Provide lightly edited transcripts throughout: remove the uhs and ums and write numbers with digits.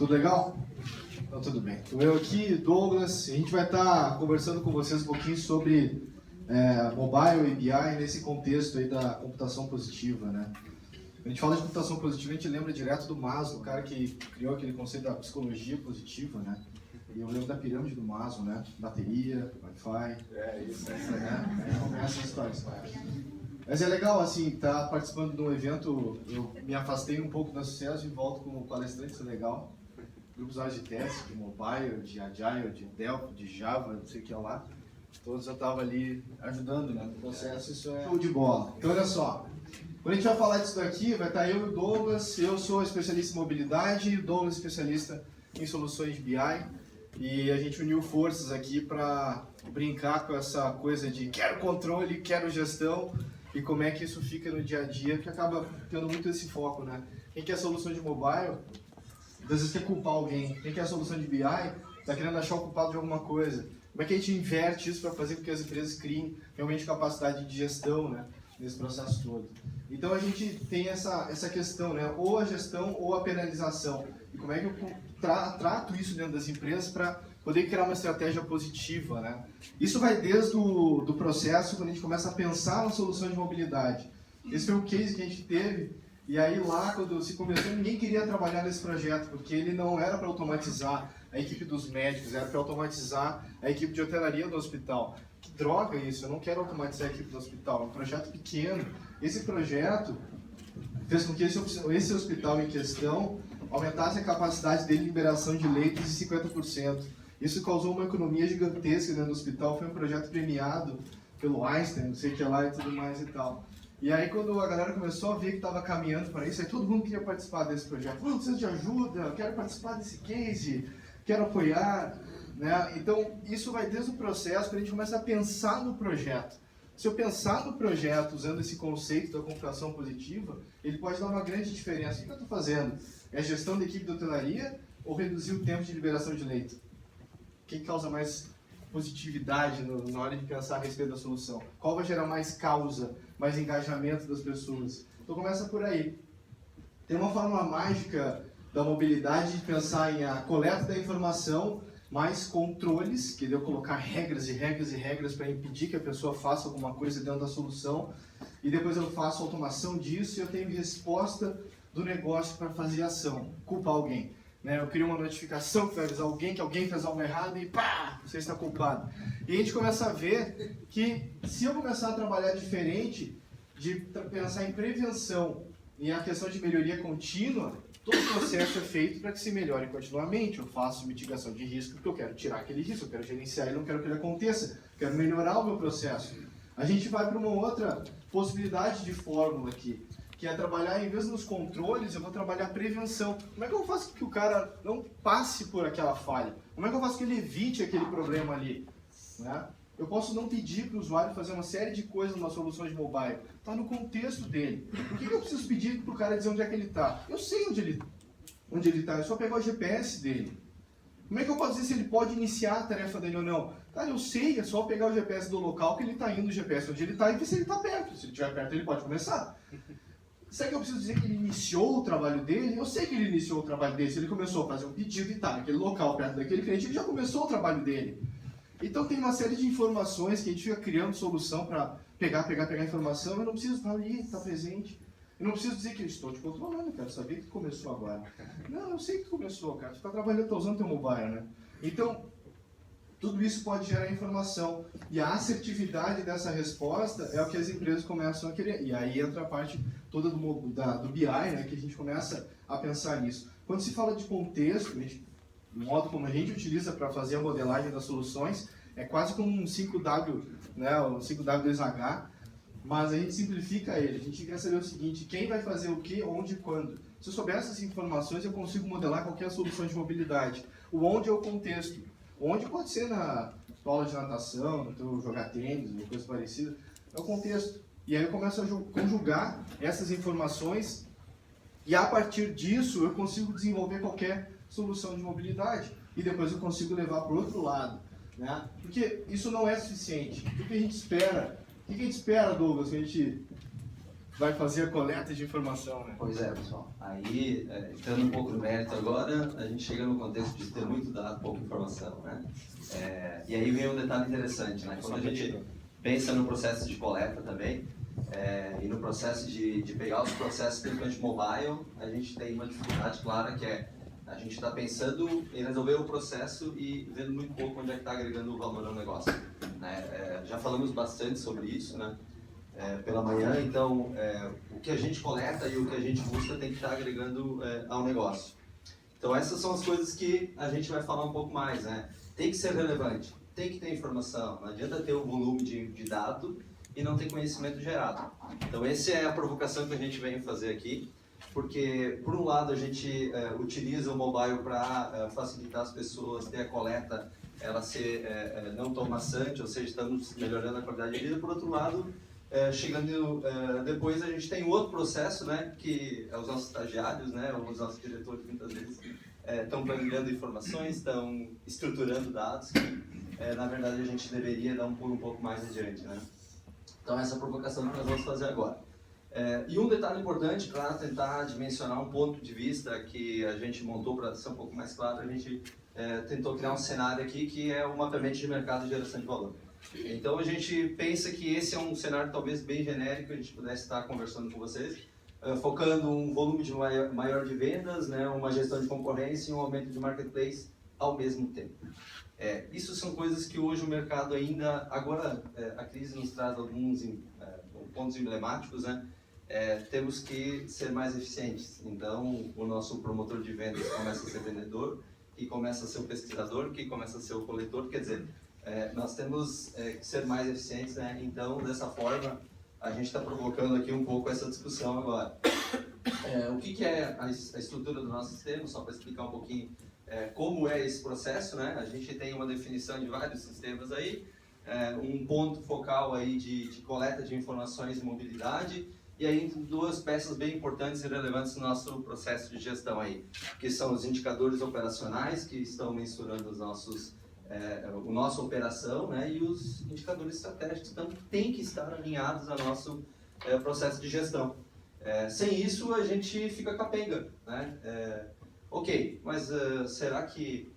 Tudo legal? Então, tudo bem. Então, eu aqui, Douglas, a gente vai estar conversando com vocês um pouquinho sobre mobile e BI nesse contexto aí da computação positiva, né? A gente fala de computação positiva, a gente lembra direto do Maslow, o cara que criou aquele conceito da psicologia positiva, né? E eu lembro da pirâmide do Maslow, né? Bateria, Wi-Fi. Isso. Aí começa a história. Mas é legal, assim, estar participando de um evento. Eu me afastei um pouco da Sucesso e volto como palestrante, isso é legal. Grupos de teste, de mobile, de agile, de Delphi, de Java, não sei o que lá. Todos eu estava ali ajudando, né, no processo, isso é show de bola. Então, olha só, quando a gente vai falar disso daqui, vai estar eu e o Douglas. Eu sou especialista em mobilidade e o Douglas especialista em soluções BI. E a gente uniu forças aqui para brincar com essa coisa de quero controle, quero gestão e como é que isso fica no dia a dia, que acaba tendo muito esse foco, né? Quem quer solução de mobile, às vezes quer culpar alguém. Quem quer solução de BI, está querendo achar o culpado de alguma coisa. Como é que a gente inverte isso para fazer com que as empresas criem realmente capacidade de gestão, né, nesse processo todo? Então a gente tem essa questão, né, ou a gestão ou a penalização. E como é que eu trato isso dentro das empresas para poder criar uma estratégia positiva, né? Isso vai desde do processo, quando a gente começa a pensar na solução de mobilidade. Esse foi o case que a gente teve, e aí lá, quando se começou, ninguém queria trabalhar nesse projeto, porque ele não era para automatizar a equipe dos médicos, era para automatizar a equipe de hotelaria do hospital. Que droga isso, eu não quero automatizar a equipe do hospital, é um projeto pequeno. Esse projeto fez com que esse hospital em questão aumentasse a capacidade de liberação de leitos em 50%. Isso causou uma economia gigantesca dentro do hospital, foi um projeto premiado pelo Einstein, não sei o que lá e tudo mais e tal. E aí quando a galera começou a ver que estava caminhando para isso, aí todo mundo queria participar desse projeto. Preciso de ajuda, quero participar desse case, quero apoiar, né? Então isso vai desde o processo, quando a gente começa a pensar no projeto. Se eu pensar no projeto usando esse conceito da computação positiva, ele pode dar uma grande diferença. O que eu estou fazendo? É gestão da equipe de hotelaria ou reduzir o tempo de liberação de leito? O que causa mais positividade na hora de pensar a respeito da solução? Qual vai gerar mais causa, mais engajamento das pessoas? Então começa por aí. Tem uma fórmula mágica da mobilidade de pensar em a coleta da informação, mais controles, que eu colocar regras e regras e regras para impedir que a pessoa faça alguma coisa dentro da solução, e depois eu faço automação disso e eu tenho resposta do negócio para fazer ação, culpar alguém. Né? Eu crio uma notificação que vai avisar alguém que alguém fez algo errado e pá, você está culpado. E a gente começa a ver que se eu começar a trabalhar diferente, de pensar em prevenção e a questão de melhoria contínua, todo o processo é feito para que se melhore continuamente. Eu faço mitigação de risco porque eu quero tirar aquele risco, eu quero gerenciar ele, não quero que ele aconteça, eu quero melhorar o meu processo. A gente vai para uma outra possibilidade de fórmula aqui, que é trabalhar, em vez nos controles, eu vou trabalhar a prevenção. Como é que eu faço com que o cara não passe por aquela falha? Como é que eu faço que ele evite aquele problema ali? Né? Eu posso não pedir para o usuário fazer uma série de coisas numa solução de mobile. Está no contexto dele. Por que eu preciso pedir para o cara dizer onde é que ele está? Eu sei onde ele está, é só pegar o GPS dele. Como é que eu posso dizer se ele pode iniciar a tarefa dele ou não? Cara, eu sei, é só pegar o GPS do local que ele está indo, o GPS onde ele está, e ver se ele está perto. Se ele estiver perto, ele pode começar. Será que eu preciso dizer que ele iniciou o trabalho dele? Eu sei que ele iniciou o trabalho dele. Se ele começou a fazer um pedido e está naquele local, perto daquele cliente, ele já começou o trabalho dele. Então tem uma série de informações que a gente fica criando solução para pegar informação. Eu não preciso estar ali, estar presente. Eu não preciso dizer que eu estou te controlando, eu quero saber que começou agora. Não, eu sei que começou, cara. Você está trabalhando, está usando teu mobile, né? Então, tudo isso pode gerar informação. E a assertividade dessa resposta é o que as empresas começam a querer. E aí entra a parte toda do BI, né, que a gente começa a pensar nisso. Quando se fala de contexto, o modo como a gente utiliza para fazer a modelagem das soluções, é quase como um 5W, né, o 5W2H, mas a gente simplifica ele. A gente quer saber o seguinte: quem vai fazer o que, onde e quando. Se eu souber essas informações, eu consigo modelar qualquer solução de mobilidade. O onde é o contexto. Onde pode ser na tua aula de natação, no teu jogar tênis, ou coisa parecida, é o contexto. E aí eu começo a conjugar essas informações e a partir disso eu consigo desenvolver qualquer solução de mobilidade. E depois eu consigo levar para o outro lado. Né? Porque isso não é suficiente. O que a gente espera? O que a gente espera, Douglas, que a gente vai fazer a coleta de informação, né? Pois é, pessoal. Aí, entrando um pouco no mérito agora, a gente chega no contexto de ter muito dado, pouca informação, né? E aí vem um detalhe interessante, né? Quando a gente pensa no processo de coleta também, e no processo de pegar os processos, principalmente mobile, a gente tem uma dificuldade clara que é a gente está pensando em resolver o processo e vendo muito pouco onde é que está agregando o valor ao negócio, né? Já falamos bastante sobre isso, né? Pela manhã, então o que a gente coleta e o que a gente busca tem que estar agregando ao negócio. Então essas são as coisas que a gente vai falar um pouco mais, né? Tem que ser relevante, tem que ter informação, não adianta ter o volume de dado e não ter conhecimento gerado. Então essa é a provocação que a gente vem fazer aqui, porque por um lado a gente utiliza o mobile para facilitar as pessoas, ter a coleta, ela ser não tão maçante, ou seja, estamos melhorando a qualidade de vida. Por outro lado, chegando depois a gente tem outro processo, né, que os nossos estagiários, né, os nossos diretores muitas vezes estão planejando informações, estão estruturando dados, que na verdade a gente deveria dar um pulo um pouco mais adiante, né? Então essa é a provocação que nós vamos fazer agora. E um detalhe importante para tentar dimensionar um ponto de vista que a gente montou para ser um pouco mais claro, a gente tentou criar um cenário aqui que é o mapeamento de mercado de geração de valor. Então a gente pensa que esse é um cenário talvez bem genérico, a gente pudesse estar conversando com vocês, focando um volume de maior de vendas, né, uma gestão de concorrência e um aumento de marketplace ao mesmo tempo. Isso são coisas que hoje o mercado ainda, agora a crise nos traz alguns pontos emblemáticos, né? Temos que ser mais eficientes. Então o nosso promotor de vendas começa a ser vendedor, que começa a ser o pesquisador, que começa a ser o coletor, quer dizer, nós temos que ser mais eficientes, né? Então, dessa forma, a gente está provocando aqui um pouco essa discussão agora. O que é a estrutura do nosso sistema, só para explicar um pouquinho como é esse processo, né? A gente tem uma definição de vários sistemas aí, um ponto focal aí de coleta de informações e mobilidade, e aí duas peças bem importantes e relevantes no nosso processo de gestão aí, que são os indicadores operacionais, que estão mensurando os nossos a nossa operação, né, e os indicadores estratégicos, então tem que estar alinhados ao nosso processo de gestão. Sem isso a gente fica capenga, né? Ok, mas será que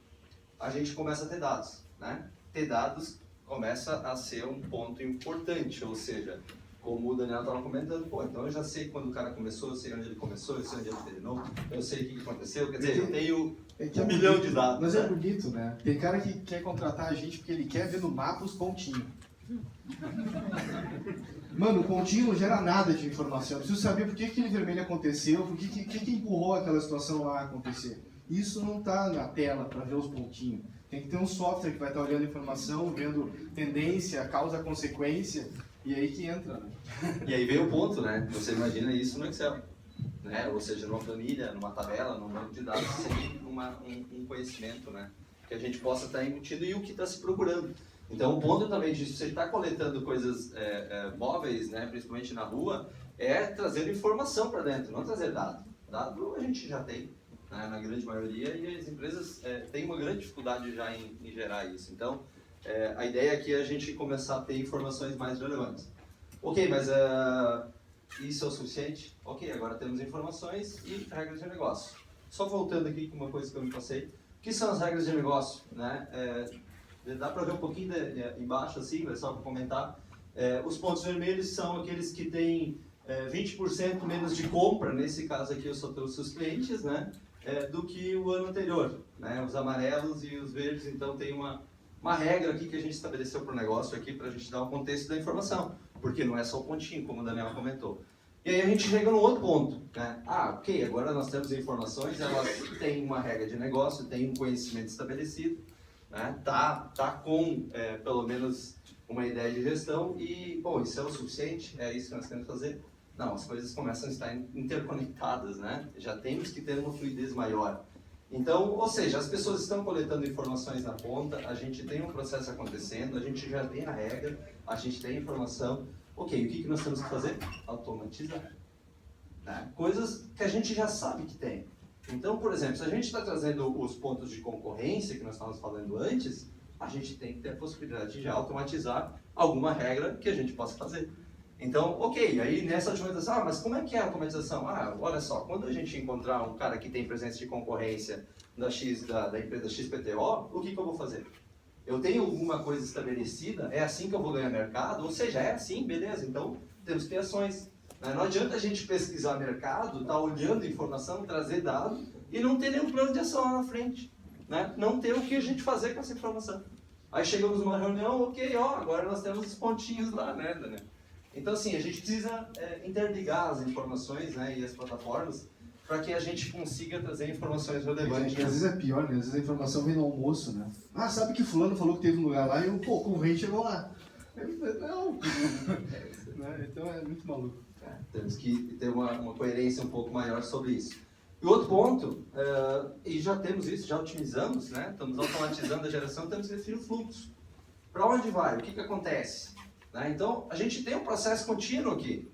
a gente começa a ter dados, né? Ter dados começa a ser um ponto importante, ou seja, como o Daniel estava comentando, pô, então eu já sei quando o cara começou, eu sei onde ele começou, eu sei onde ele terminou, eu sei o que aconteceu, quer dizer, eu tenho um milhão de dados. Mas é bonito, né? Tem cara que quer contratar a gente porque ele quer ver no mapa os pontinhos. Mano, o pontinho não gera nada de informação. Eu preciso saber por que aquele vermelho aconteceu, por que empurrou aquela situação lá a acontecer. Isso não está na tela para ver os pontinhos. Tem que ter um software que vai estar olhando a informação, vendo tendência, causa, consequência, e aí que entra, né? E aí vem o ponto, né? Você imagina isso no Excel, né? Ou seja, numa planilha, numa tabela, num banco de dados, sem um conhecimento, né? Que a gente possa estar embutido e o que está se procurando. Então, o ponto também de você estar coletando coisas móveis, né, principalmente na rua, é trazer informação para dentro, não trazer dado. Dado a gente já tem, né, na grande maioria, e as empresas têm uma grande dificuldade já em gerar isso. Então, a ideia aqui é a gente começar a ter informações mais relevantes. Ok, mas isso é o suficiente? Ok, agora temos informações e regras de negócio. Só voltando aqui com uma coisa que eu me passei. O que são as regras de negócio, né? Dá para ver um pouquinho embaixo, assim, só para comentar. Os pontos vermelhos são aqueles que têm 20% menos de compra, nesse caso aqui eu só trouxe os clientes, né? Do que o ano anterior, né? Os amarelos e os verdes, então tem uma regra aqui que a gente estabeleceu para o negócio aqui, para a gente dar um contexto da informação, porque não é só o pontinho, como o Daniel comentou. E aí a gente chega no outro ponto, né? Ok, agora nós temos informações, elas têm uma regra de negócio, têm um conhecimento estabelecido, né? Tá com pelo menos uma ideia de gestão e, bom, isso é o suficiente? É isso que nós temos que fazer? Não, as coisas começam a estar interconectadas, né? Já temos que ter uma fluidez maior. Então, ou seja, as pessoas estão coletando informações na ponta, a gente tem um processo acontecendo, a gente já tem a regra, a gente tem a informação. Ok, o que nós temos que fazer? Automatizar, né? Coisas que a gente já sabe que tem. Então, por exemplo, se a gente está trazendo os pontos de concorrência que nós estávamos falando antes, a gente tem que ter a possibilidade de automatizar alguma regra que a gente possa fazer. Então, ok, aí nessa automatização, mas como é que é a automatização? Olha só, quando a gente encontrar um cara que tem presença de concorrência da empresa XPTO, o que eu vou fazer? Eu tenho alguma coisa estabelecida, é assim que eu vou ganhar mercado? Ou seja, é assim, beleza, então temos que ter ações. Não adianta a gente pesquisar mercado, estar olhando informação, trazer dados e não ter nenhum plano de ação lá na frente. Né? Não ter o que a gente fazer com essa informação. Aí chegamos numa reunião, ok, agora nós temos os pontinhos lá, né, Daniel? Então, assim, a gente precisa interligar as informações, né, e as plataformas para que a gente consiga trazer informações relevantes. E às vezes é pior, né? Às vezes a informação vem no almoço, né? Sabe que fulano falou que teve um lugar lá e o concorrente chegou lá. Não. Né? Então é muito maluco. Temos que ter uma coerência um pouco maior sobre isso. E outro ponto, e já temos isso, já otimizamos, né? Estamos automatizando a geração, temos que definir o fluxo. Para onde vai? O que acontece? Né? Então, a gente tem um processo contínuo aqui.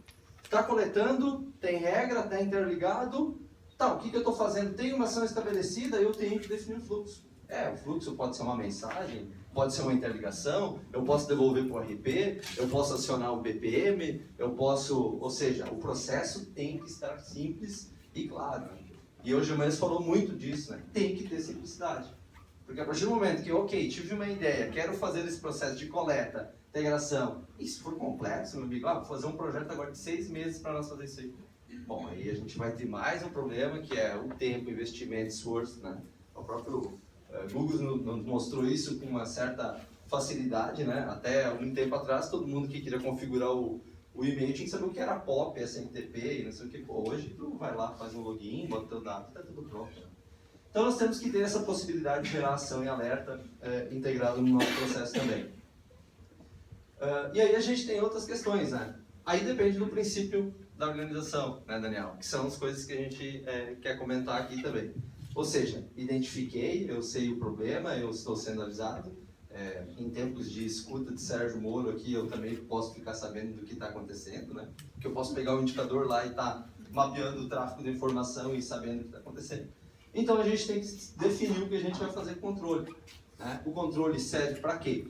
Está coletando, tem regra, está interligado. Tá, o que eu estou fazendo? Tem uma ação estabelecida, eu tenho que definir o fluxo. O fluxo pode ser uma mensagem, pode ser uma interligação, eu posso devolver para o RP, eu posso acionar o BPM, ou seja, o processo tem que estar simples e claro. E hoje o Gilmares falou muito disso, né? Tem que ter simplicidade. Porque a partir do momento que, ok, tive uma ideia, quero fazer esse processo de coleta, integração, e se for complexo, meu amigo, vou fazer um projeto agora de 6 meses para nós fazer isso aí. Bom, aí a gente vai ter mais um problema, que é o tempo, investimento, esforço, né? O próprio Google nos mostrou isso com uma certa facilidade, né? Até algum tempo atrás, todo mundo que queria configurar o e-mail tinha que saber o que era POP, SMTP e não sei o que. Hoje, tu vai lá, faz um login, bota teu dado e está tudo pronto. Né? Então, nós temos que ter essa possibilidade de gerar ação e alerta integrado no nosso processo também. E aí a gente tem outras questões, né? Aí depende do princípio da organização, né, Daniel? Que são as coisas que a gente quer comentar aqui também. Ou seja, identifiquei, eu sei o problema, eu estou sendo avisado. Em tempos de escuta de Sérgio Moro aqui, eu também posso ficar sabendo do que está acontecendo, né? Que eu posso pegar o indicador lá e estar mapeando o tráfego de informação e sabendo o que está acontecendo. Então a gente tem que definir o que a gente vai fazer com o controle. Né? O controle serve para quê?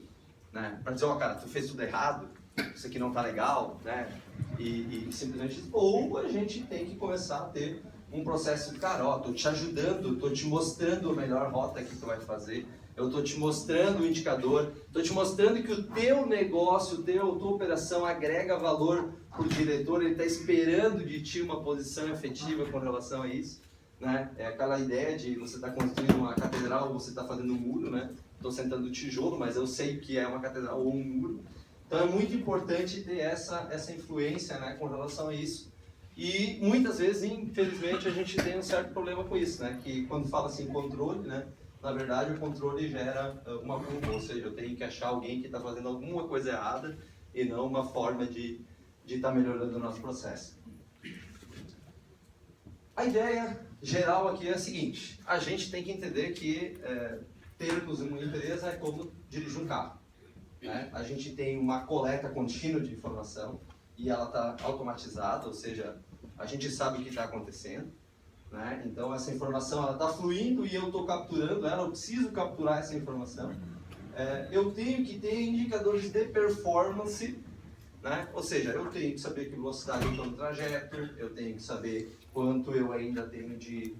Né? Para dizer, cara, tu fez tudo errado, isso aqui não está legal, né? E simplesmente, ou a gente tem que começar a ter um processo, cara, estou te ajudando, estou te mostrando a melhor rota que tu vai fazer, eu estou te mostrando o indicador, estou te mostrando que o teu negócio, a tua operação agrega valor para o diretor, ele está esperando de ti uma posição efetiva com relação a isso. Né? É aquela ideia de você estar construindo uma catedral ou você está fazendo um muro, né? Estou sentando tijolo, mas eu sei que é uma catedral ou um muro. Então é muito importante ter essa influência, né, com relação a isso. E muitas vezes, infelizmente, a gente tem um certo problema com isso, né? Que quando fala assim controle, né? Na verdade, o controle gera uma culpa, ou seja, eu tenho que achar alguém que está fazendo alguma coisa errada e não uma forma de estar melhorando o nosso processo. A ideia geral aqui é a seguinte: a gente tem que entender que termos uma empresa é como dirigir um carro. Né? A gente tem uma coleta contínua de informação e ela está automatizada, ou seja, a gente sabe o que está acontecendo. Né? Então essa informação está fluindo e eu estou capturando ela, eu preciso capturar essa informação. Eu tenho que ter indicadores de performance, né? Ou seja, eu tenho que saber que velocidade eu estou no trajeto, eu tenho que saber quanto eu ainda tenho de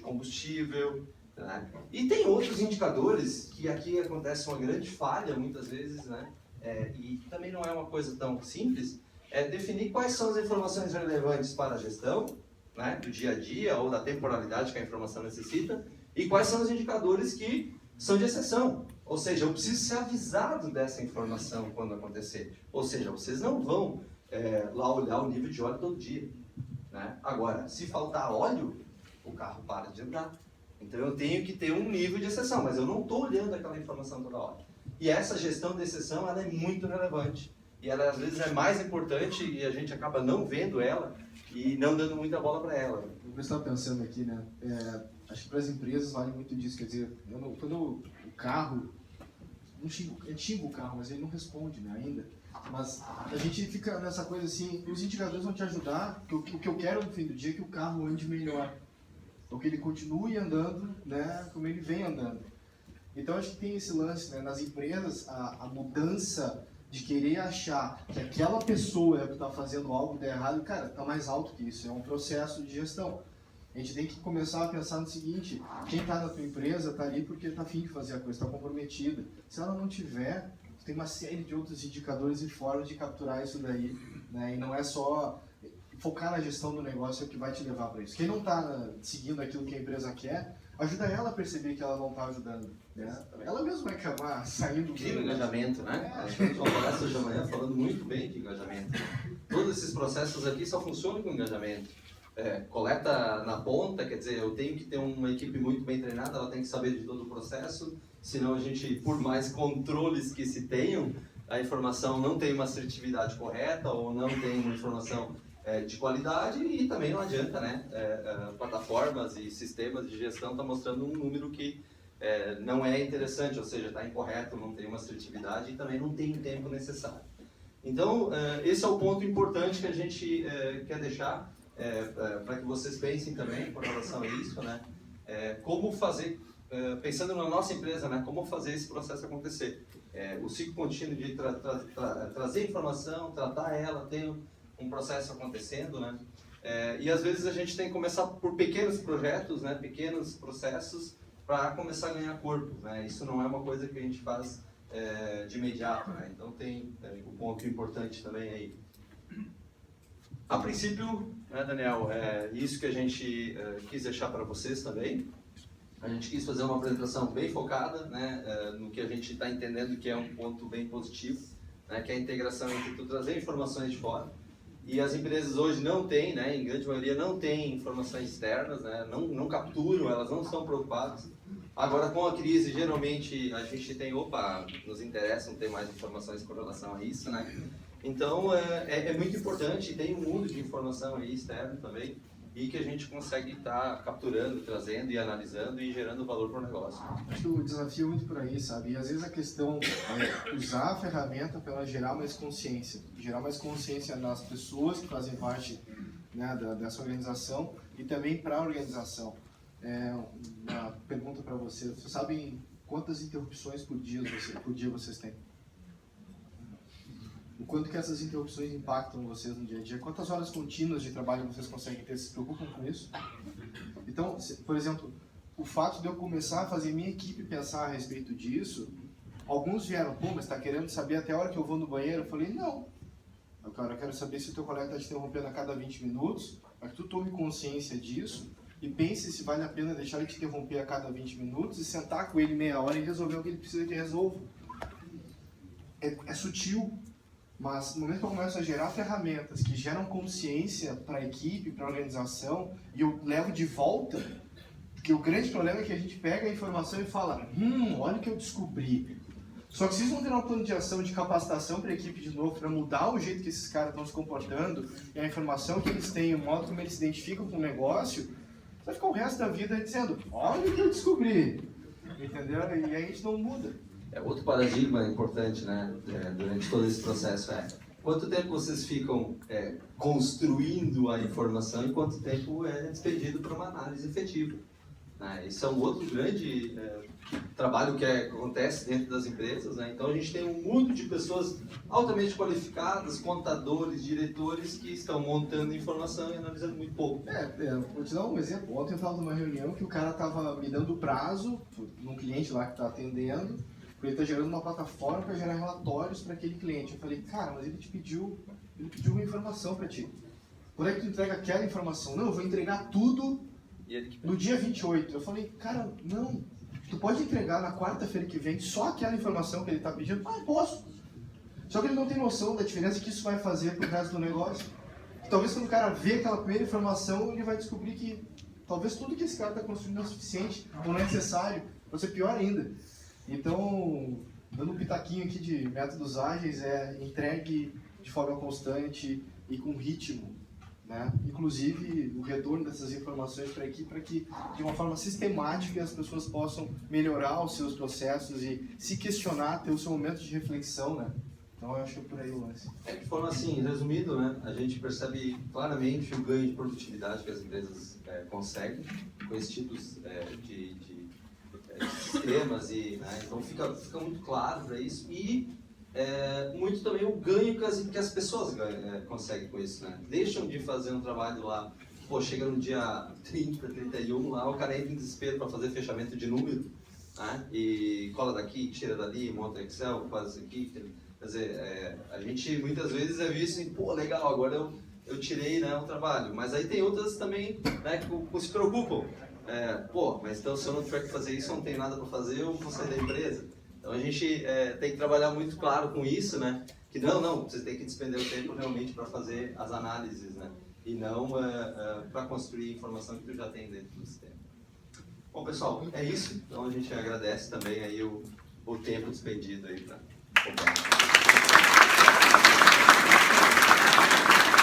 combustível. Né? E tem outros indicadores que aqui acontece uma grande falha muitas vezes, né? E também não é uma coisa tão simples, definir quais são as informações relevantes para a gestão, né, do dia a dia ou da temporalidade que a informação necessita, e quais são os indicadores que são de exceção. Ou seja, eu preciso ser avisado dessa informação quando acontecer. Ou seja, vocês não vão lá olhar o nível de óleo todo dia. Né? Agora, se faltar óleo, o carro para de andar. Então eu tenho que ter um nível de exceção, mas eu não estou olhando aquela informação toda hora. E essa gestão de exceção ela é muito relevante. E ela às vezes é mais importante e a gente acaba não vendo ela e não dando muita bola para ela. Eu estava pensando aqui, né? Acho que para as empresas vale muito disso. Quer dizer, quando o carro, eu xingo o carro, mas ele não responde, né, ainda. Mas a gente fica nessa coisa assim, os indicadores vão te ajudar, o que eu quero no fim do dia é que o carro ande melhor. Ou que ele continue andando, né, como ele vem andando. Então acho que tem esse lance, né, nas empresas, a mudança de querer achar que aquela pessoa é que está fazendo algo de errado, cara, está mais alto que isso. É um processo de gestão. A gente tem que começar a pensar no seguinte: quem está na tua empresa está ali porque está afim de fazer a coisa, está comprometida. Se ela não tiver, tem uma série de outros indicadores e formas de capturar isso daí, né? E não é só focar na gestão do negócio que vai te levar para isso. Quem não está seguindo aquilo que a empresa quer, ajuda ela a perceber que ela não está ajudando, né? Ela mesma vai acabar saindo. Cria o engajamento, né? Acho que a gente vai falar hoje de manhã falando muito bem de engajamento. Todos esses processos aqui só funcionam com engajamento. Coleta na ponta, quer dizer, eu tenho que ter uma equipe muito bem treinada, ela tem que saber de todo o processo, senão a gente, por mais controles que se tenham, a informação não tem uma assertividade correta ou não tem uma informação de qualidade e também não adianta, né? Plataformas e sistemas de gestão estão mostrando um número que não é interessante, ou seja, está incorreto, não tem uma assertividade e também não tem o tempo necessário. Então, esse é o ponto importante que a gente quer deixar para que vocês pensem também com relação a isso, né? Como fazer, pensando na nossa empresa, né? Como fazer esse processo acontecer. O ciclo contínuo de trazer informação, tratar ela, ter um processo acontecendo, né? E às vezes a gente tem que começar por pequenos projetos, né? Pequenos processos para começar a ganhar corpo, né? Isso não é uma coisa que a gente faz de imediato, né? Então tem um ponto importante também aí. A princípio, né, Daniel, isso que a gente quis deixar para vocês também. A gente quis fazer uma apresentação bem focada, né, no que a gente está entendendo que é um ponto bem positivo, né, que é a integração entre tu trazer informações de fora. E as empresas hoje não têm, né, em grande maioria não têm informações externas, né, não capturam, elas não estão preocupadas. Agora, com a crise, geralmente a gente tem, nos interessa ter mais informações com relação a isso, né? Então, é muito importante, tem um mundo de informação aí externo também, e que a gente consegue estar capturando, trazendo e analisando e gerando valor para o negócio. Acho que o desafio é muito por aí, sabe? E às vezes a questão é usar a ferramenta para ela gerar mais consciência nas pessoas que fazem parte, né, dessa organização e também para a organização. Uma pergunta para vocês: vocês sabem quantas interrupções por dia vocês têm? O quanto que essas interrupções impactam vocês no dia a dia? Quantas horas contínuas de trabalho vocês conseguem ter? Se preocupam com isso? Então, por exemplo, o fato de eu começar a fazer minha equipe pensar a respeito disso, alguns vieram: pô, mas está querendo saber até a hora que eu vou no banheiro? Eu falei: não. Eu quero saber se o teu colega está te interrompendo a cada 20 minutos, para que tu tome consciência disso e pense se vale a pena deixar ele te interromper a cada 20 minutos e sentar com ele meia hora e resolver o que ele precisa que resolva. É sutil. Mas no momento que eu começo a gerar ferramentas que geram consciência para a equipe, para a organização, e eu levo de volta, porque o grande problema é que a gente pega a informação e fala: olha o que eu descobri. Só que se vocês vão ter um plano de ação de capacitação para a equipe de novo, para mudar o jeito que esses caras estão se comportando, e a informação que eles têm, o modo como eles se identificam com o negócio, você vai ficar o resto da vida dizendo: olha o que eu descobri. Entendeu? E aí a gente não muda. Outro paradigma importante, né, durante todo esse processo quanto tempo vocês ficam construindo a informação e quanto tempo é despedido para uma análise efetiva. Esse é um outro grande trabalho que acontece dentro das empresas, né? Então a gente tem um mundo de pessoas altamente qualificadas, contadores, diretores, que estão montando informação e analisando muito pouco. Vou te dar um exemplo. Ontem eu estava numa reunião que o cara estava me dando prazo, num cliente lá que está atendendo, porque ele está gerando uma plataforma para gerar relatórios para aquele cliente. Eu falei: cara, mas ele pediu uma informação para ti. Quando é que tu entrega aquela informação? Não, eu vou entregar tudo no dia 28. Eu falei: cara, não. Tu pode entregar na quarta-feira que vem só aquela informação que ele está pedindo? Posso. Só que ele não tem noção da diferença que isso vai fazer para o resto do negócio. Talvez quando o cara vê aquela primeira informação, ele vai descobrir que talvez tudo que esse cara está construindo não é suficiente ou não é necessário. Pode ser pior ainda. Então, dando um pitaquinho aqui de métodos ágeis, entregue de forma constante e com ritmo, né? Inclusive o retorno dessas informações para a equipe, para que de uma forma sistemática as pessoas possam melhorar os seus processos e se questionar, ter o seu momento de reflexão, né? Então eu acho que é por aí o lance. De forma assim, resumido, né, a gente percebe claramente o ganho de produtividade que as empresas conseguem com esses tipos de sistemas, então fica muito claro para isso. E muito também o ganho que as pessoas conseguem com isso, né? Deixam de fazer um trabalho lá, pô, chega no dia 30, 31, lá o cara entra em desespero para fazer fechamento de número, né? E cola daqui, tira dali, monta Excel, faz isso aqui. Quer dizer, a gente muitas vezes é visto assim, pô, legal, agora eu tirei, né, o trabalho. Mas aí tem outras também, né, que se preocupam. Pô, mas então se eu não tiver que fazer isso, eu não tenho nada para fazer, eu vou sair da empresa. Então a gente tem que trabalhar muito claro com isso, né? Que não, você tem que despender o tempo realmente para fazer as análises, né? E não para construir informação que tu já tem dentro do sistema. Bom, pessoal, é isso. Então a gente agradece também aí o tempo despendido aí para